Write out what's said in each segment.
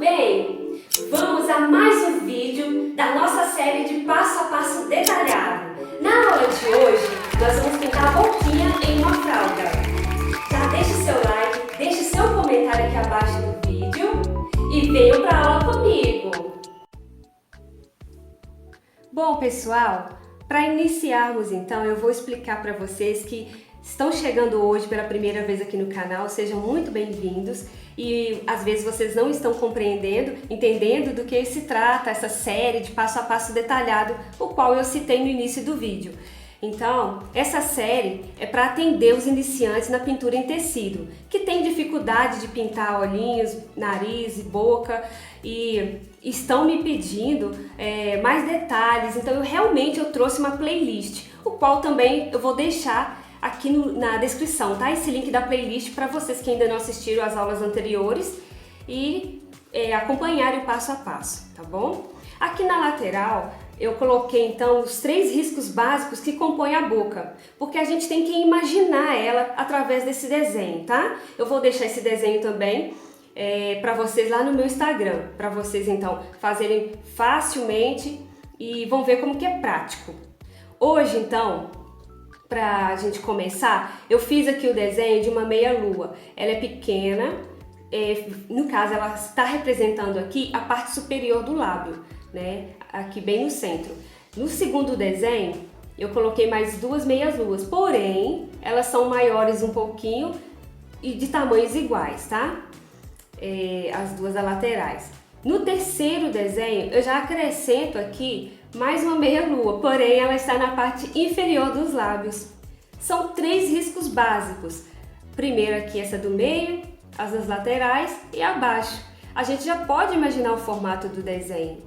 bem? Vamos a mais um vídeo da nossa série de passo a passo detalhado. Na aula de hoje, nós vamos pintar a boquinha em uma fralda. Já deixe seu like, deixe seu comentário aqui abaixo do vídeo e venham para a aula comigo. Bom, pessoal, para iniciarmos então, eu vou explicar para vocês que estão chegando hoje pela primeira vez aqui no canal, sejam muito bem-vindos. E às vezes vocês não estão entendendo do que se trata essa série de passo a passo detalhado, o qual eu citei no início do vídeo. Então, essa série é para atender os iniciantes na pintura em tecido, que tem dificuldade de pintar olhinhos, nariz e boca e estão me pedindo mais detalhes. Então, eu trouxe uma playlist, o qual também eu vou deixar aqui na descrição, tá? Esse link da playlist para vocês que ainda não assistiram às aulas anteriores e acompanharem o passo a passo, tá bom? Aqui na lateral eu coloquei então os 3 riscos básicos que compõem a boca, porque a gente tem que imaginar ela através desse desenho, tá? Eu vou deixar esse desenho também para vocês lá no meu Instagram, para vocês então fazerem facilmente e vão ver como que é prático. Hoje então, para a gente começar, eu fiz aqui o desenho de uma meia-lua. Ela é pequena, no caso ela está representando aqui a parte superior do lábio, né? Aqui bem no centro. No segundo desenho, eu coloquei mais 2 meias-luas, porém, elas são maiores um pouquinho e de tamanhos iguais, tá? As duas laterais. No terceiro desenho, eu já acrescento aqui mais uma meia-lua, porém ela está na parte inferior dos lábios. São 3 riscos básicos. Primeiro aqui essa do meio, as das laterais e abaixo. A gente já pode imaginar o formato do desenho,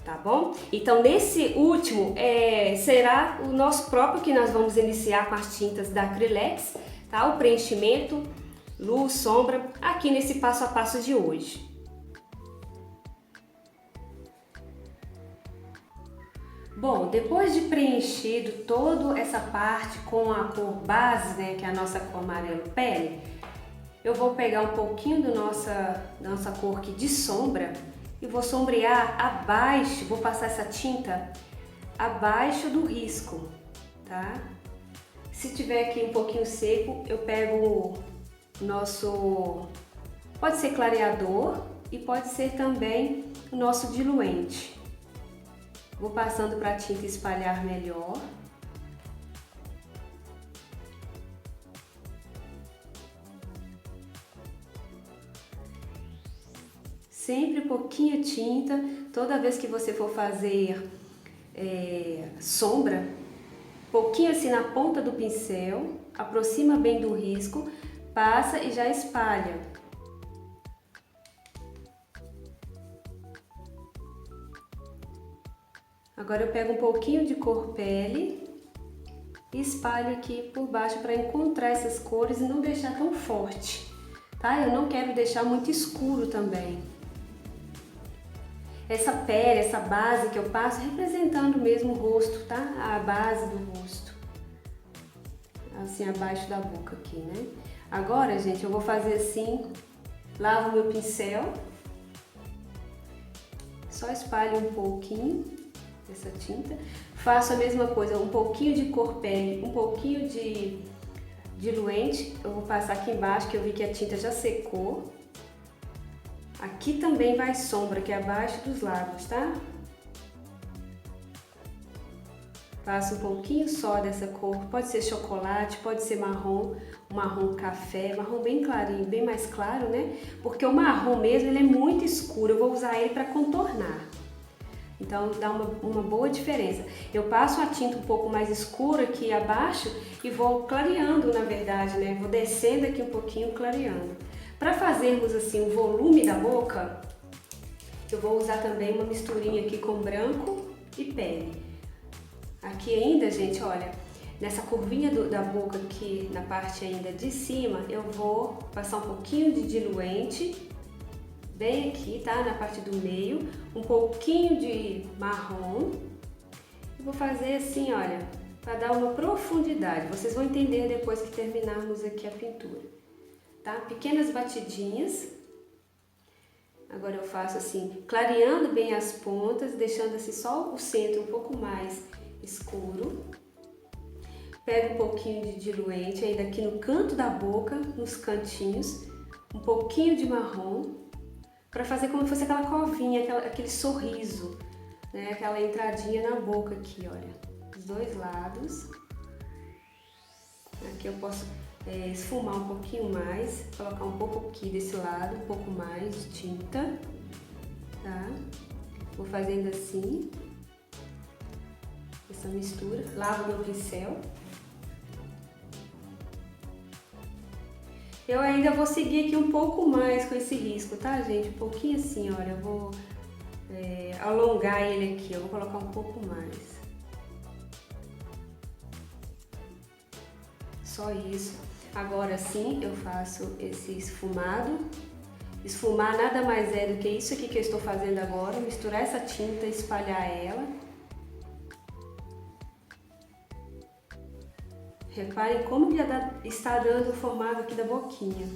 tá bom? Então nesse último será o nosso próprio que nós vamos iniciar com as tintas da Acrylex, tá? O preenchimento, luz, sombra, aqui nesse passo a passo de hoje. Bom, depois de preenchido toda essa parte com a cor base, né, que é a nossa cor amarelo pele, eu vou pegar um pouquinho da nossa cor aqui de sombra e vou sombrear abaixo, vou passar essa tinta abaixo do risco, tá? Se tiver aqui um pouquinho seco, eu pego o nosso, pode ser clareador e pode ser também o nosso diluente. Vou passando para a tinta espalhar melhor. Sempre pouquinha tinta, toda vez que você for fazer sombra, pouquinho assim na ponta do pincel, aproxima bem do risco, passa e já espalha. Agora eu pego um pouquinho de cor pele e espalho aqui por baixo para encontrar essas cores e não deixar tão forte, tá? Eu não quero deixar muito escuro também. Essa pele, essa base que eu passo, representando mesmo o rosto, tá? A base do rosto. Assim, abaixo da boca aqui, né? Agora, gente, eu vou fazer assim, lavo meu pincel, só espalho um pouquinho essa tinta, faço a mesma coisa, um pouquinho de cor pele, um pouquinho de diluente, eu vou passar aqui embaixo que eu vi que a tinta já secou. Aqui também vai sombra, que é abaixo dos lábios, tá? Passo um pouquinho só dessa cor, pode ser chocolate, pode ser marrom, um marrom café, marrom bem clarinho, bem mais claro, né? Porque o marrom mesmo, ele é muito escuro, eu vou usar ele para contornar. Então dá uma boa diferença. Eu passo a tinta um pouco mais escura aqui abaixo e vou clareando, na verdade, né? Vou descendo aqui um pouquinho, clareando. Para fazermos assim o volume da boca, eu vou usar também uma misturinha aqui com branco e pele. Aqui ainda, gente, olha, nessa curvinha da boca aqui, na parte ainda de cima, eu vou passar um pouquinho de diluente, bem aqui, tá? Na parte do meio, um pouquinho de marrom. E vou fazer assim, olha, para dar uma profundidade. Vocês vão entender depois que terminarmos aqui a pintura, tá? Pequenas batidinhas, Agora eu faço assim, clareando bem as pontas, deixando assim só o centro um pouco mais escuro. Pego um pouquinho de diluente ainda aqui no canto da boca, nos cantinhos, um pouquinho de marrom, para fazer como se fosse aquela covinha, aquele sorriso, né? Aquela entradinha na boca aqui, olha, dos dois lados. Aqui eu posso esfumar um pouquinho mais, colocar um pouco aqui desse lado, um pouco mais de tinta, tá? Vou fazendo assim, essa mistura, lavo meu pincel. Eu ainda vou seguir aqui um pouco mais com esse risco, tá, gente? Um pouquinho assim, olha, eu vou alongar ele aqui, eu vou colocar um pouco mais. Só isso. Agora sim eu faço esse esfumado. Esfumar nada mais é do que isso aqui que eu estou fazendo agora, misturar essa tinta, espalhar ela. Reparem como já está dando o formato aqui da boquinha.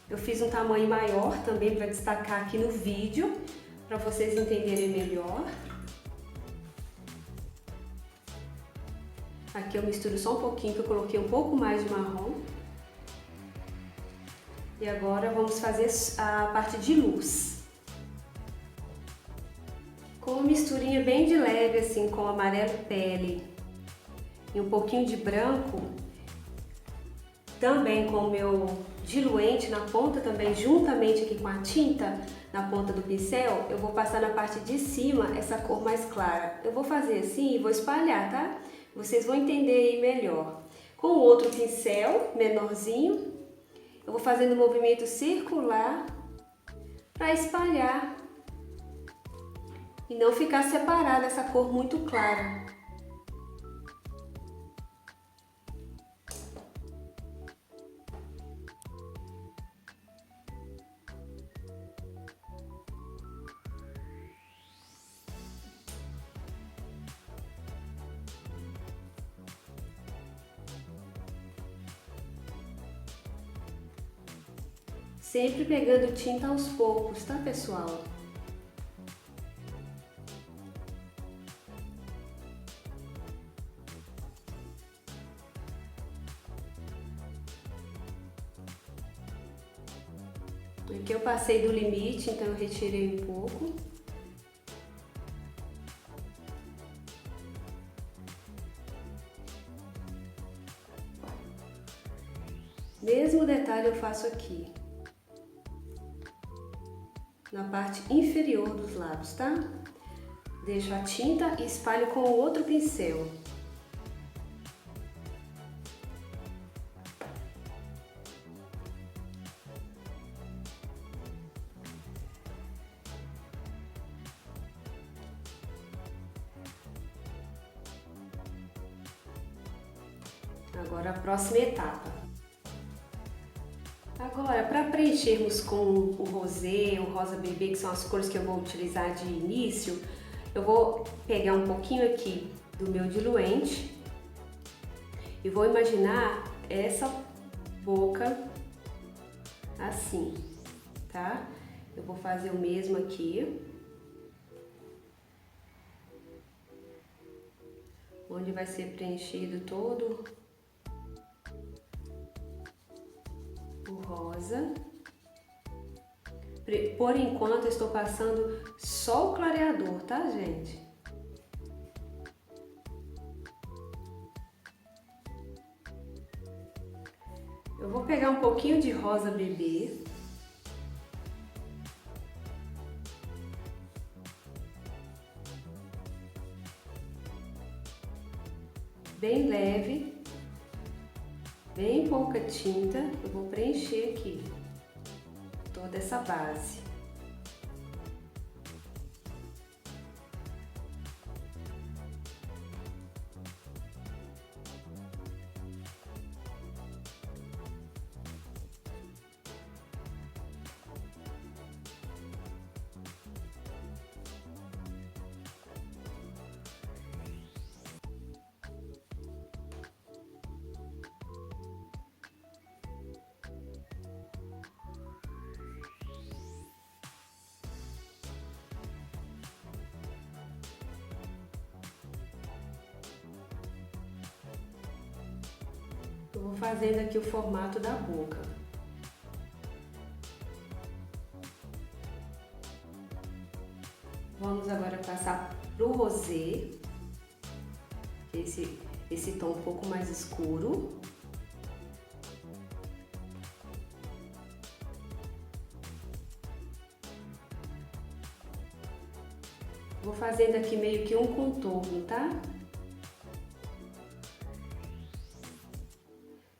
Eu fiz um tamanho maior também para destacar aqui no vídeo, para vocês entenderem melhor. Aqui eu misturo só um pouquinho, que eu coloquei um pouco mais de marrom. E agora vamos fazer a parte de luz. Com uma misturinha bem de leve, assim, com amarelo pele e um pouquinho de branco, também com o meu diluente na ponta também, juntamente aqui com a tinta na ponta do pincel, eu vou passar na parte de cima essa cor mais clara. Eu vou fazer assim e vou espalhar, tá? Vocês vão entender aí melhor. Com o outro pincel menorzinho, eu vou fazendo um movimento circular para espalhar e não ficar separada essa cor muito clara. Sempre pegando tinta aos poucos, tá, pessoal? Aqui eu passei do limite, então eu retirei um pouco. Mesmo detalhe eu faço aqui, na parte inferior dos lábios, tá? Deixo a tinta e espalho com o outro pincel. Agora a próxima etapa. Agora, para preenchermos com o rosé, o rosa bebê, que são as cores que eu vou utilizar de início, eu vou pegar um pouquinho aqui do meu diluente e vou imaginar essa boca assim, tá? Eu vou fazer o mesmo aqui, onde vai ser preenchido todo o rosa. Por enquanto eu estou passando só o clareador, tá, gente? Eu vou pegar um pouquinho de rosa bebê. Bem leve, bem pouca tinta, eu vou preencher aqui toda essa base. Vou fazendo aqui o formato da boca. Vamos agora passar pro rosé, esse tom um pouco mais escuro. Vou fazendo aqui meio que um contorno, tá?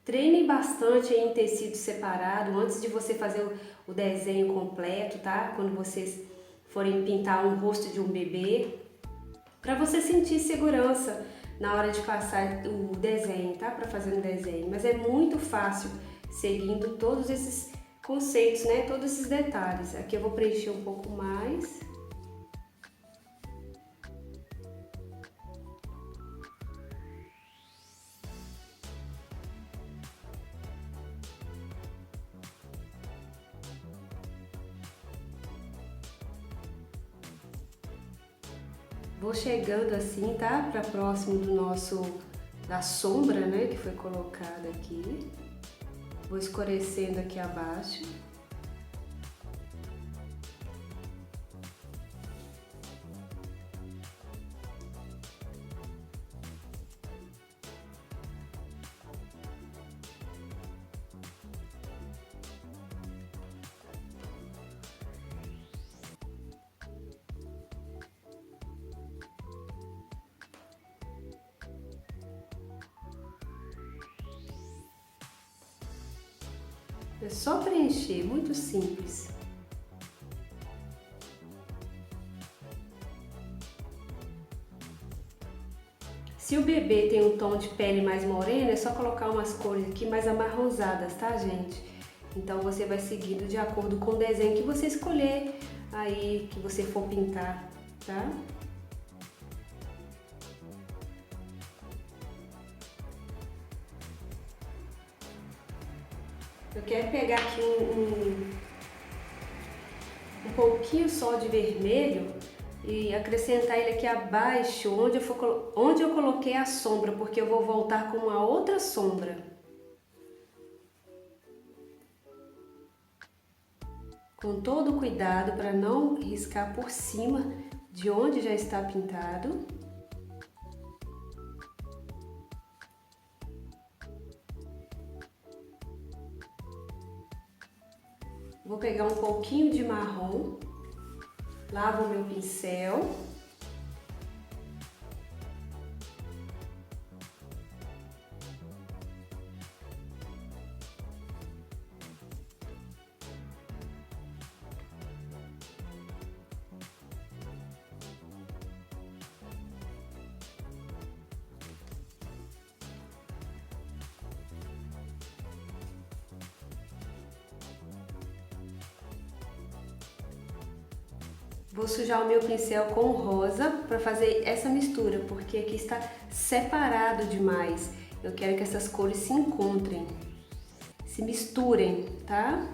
Treinem bastante em tecido separado antes de você fazer o desenho completo, tá? Quando vocês forem pintar um rosto de um bebê, para você sentir segurança na hora de passar o desenho, tá? Para fazer um desenho, mas é muito fácil seguindo todos esses conceitos, né? Todos esses detalhes. Aqui eu vou preencher um pouco mais. Vou chegando assim, tá? Para próximo da sombra, né? Que foi colocada aqui. Vou escurecendo aqui abaixo. É só preencher, muito simples. Se o bebê tem um tom de pele mais morena, é só colocar umas cores aqui mais amarronzadas, tá, gente? Então você vai seguindo de acordo com o desenho que você escolher aí, que você for pintar, tá? Eu quero pegar aqui um pouquinho só de vermelho e acrescentar ele aqui abaixo, onde eu coloquei a sombra, porque eu vou voltar com uma outra sombra. Com todo cuidado para não riscar por cima de onde já está pintado. Vou pegar um pouquinho de marrom, lavo o meu pincel. Vou sujar o meu pincel com rosa para fazer essa mistura, porque aqui está separado demais. Eu quero que essas cores se encontrem, se misturem, tá?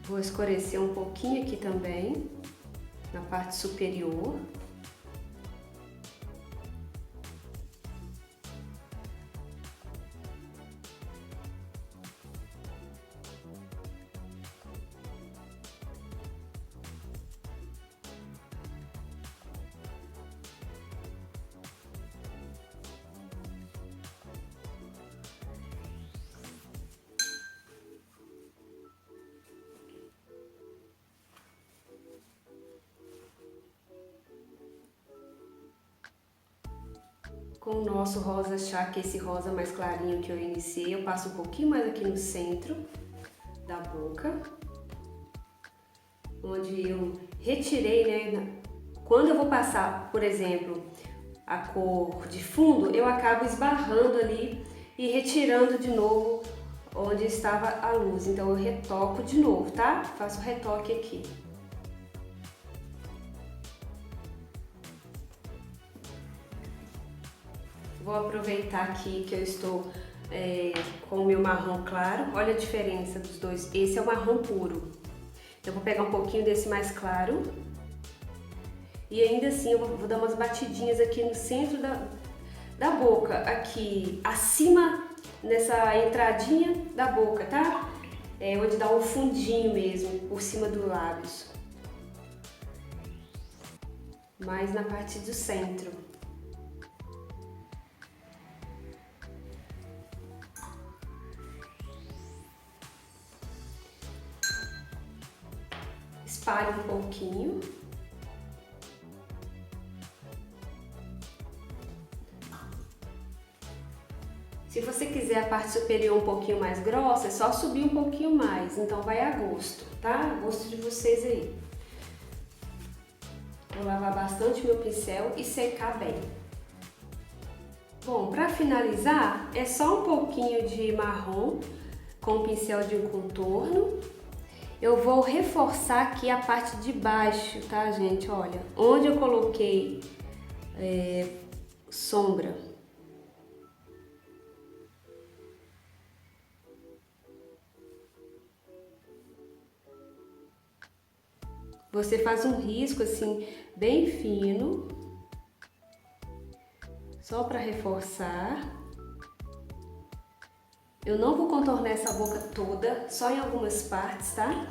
Vou escurecer um pouquinho aqui também, na parte superior. Com o nosso rosa chá, que é esse rosa mais clarinho que eu iniciei, eu passo um pouquinho mais aqui no centro da boca, onde eu retirei, né? Quando eu vou passar, por exemplo, a cor de fundo, eu acabo esbarrando ali e retirando de novo onde estava a luz. Então eu retoco de novo, tá? Faço o retoque aqui. Vou aproveitar aqui que eu estou com o meu marrom claro. Olha a diferença dos dois. Esse é o marrom puro. Então, eu vou pegar um pouquinho desse mais claro. E ainda assim eu vou dar umas batidinhas aqui no centro da boca. Aqui acima, nessa entradinha da boca, tá? Onde dá um fundinho mesmo, por cima dos lábios. Mais na parte do centro. Espalhe um pouquinho. Se você quiser a parte superior um pouquinho mais grossa, é só subir um pouquinho mais, então vai a gosto, tá? A gosto de vocês aí. Vou lavar bastante meu pincel e secar bem. Bom, para finalizar, é só um pouquinho de marrom com o pincel de contorno. Eu vou reforçar aqui a parte de baixo, tá, gente? Olha, onde eu coloquei sombra. Você faz um risco assim, bem fino, só para reforçar. Eu não vou contornar essa boca toda, só em algumas partes, tá?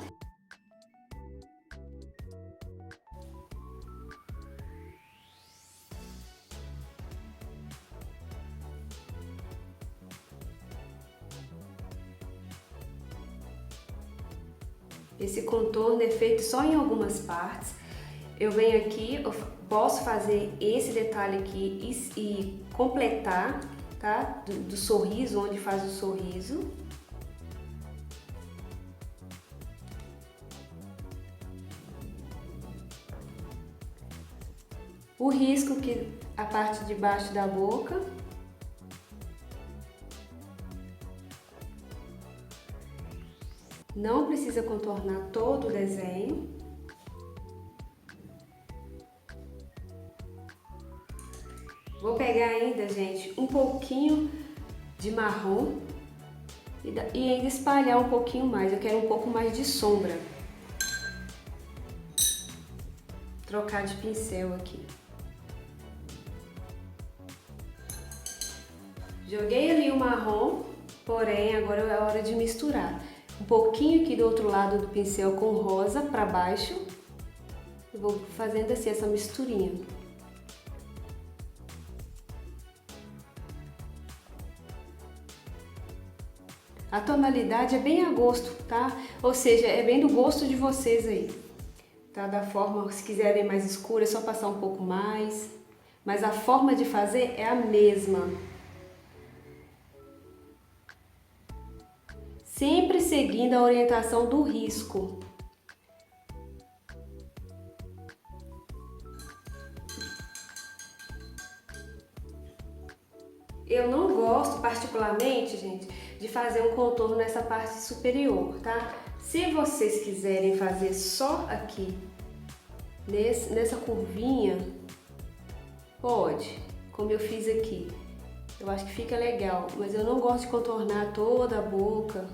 Esse contorno é feito só em algumas partes. Eu venho aqui, eu posso fazer esse detalhe aqui e completar, tá? Do sorriso, onde faz o sorriso. O risco que a parte de baixo da boca. Não precisa contornar todo o desenho. Vou pegar ainda, gente, um pouquinho de marrom e ainda espalhar um pouquinho mais. Eu quero um pouco mais de sombra. Trocar de pincel aqui. Joguei ali o marrom, porém agora é hora de misturar. Um pouquinho aqui do outro lado do pincel com rosa para baixo. Eu vou fazendo assim essa misturinha. A tonalidade é bem a gosto, tá? Ou seja, é bem do gosto de vocês aí. Tá? Da forma, se quiserem mais escura, é só passar um pouco mais. Mas a forma de fazer é a mesma. Sempre seguindo a orientação do risco. Eu não gosto particularmente, gente, de fazer um contorno nessa parte superior, tá? Se vocês quiserem fazer só aqui, nessa curvinha, pode, como eu fiz aqui. Eu acho que fica legal, mas eu não gosto de contornar toda a boca.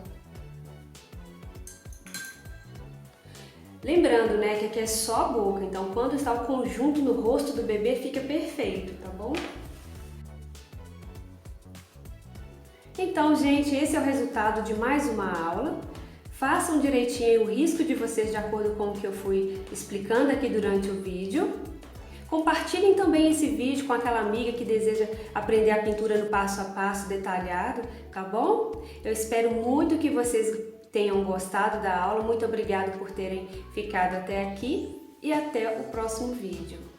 Lembrando, né, que aqui é só a boca, então quando está o conjunto no rosto do bebê fica perfeito, tá bom? Então, gente, esse é o resultado de mais uma aula. Façam direitinho o risco de vocês de acordo com o que eu fui explicando aqui durante o vídeo. Compartilhem também esse vídeo com aquela amiga que deseja aprender a pintura no passo a passo detalhado, tá bom? Eu espero muito que vocês tenham gostado da aula. Muito obrigada por terem ficado até aqui e até o próximo vídeo.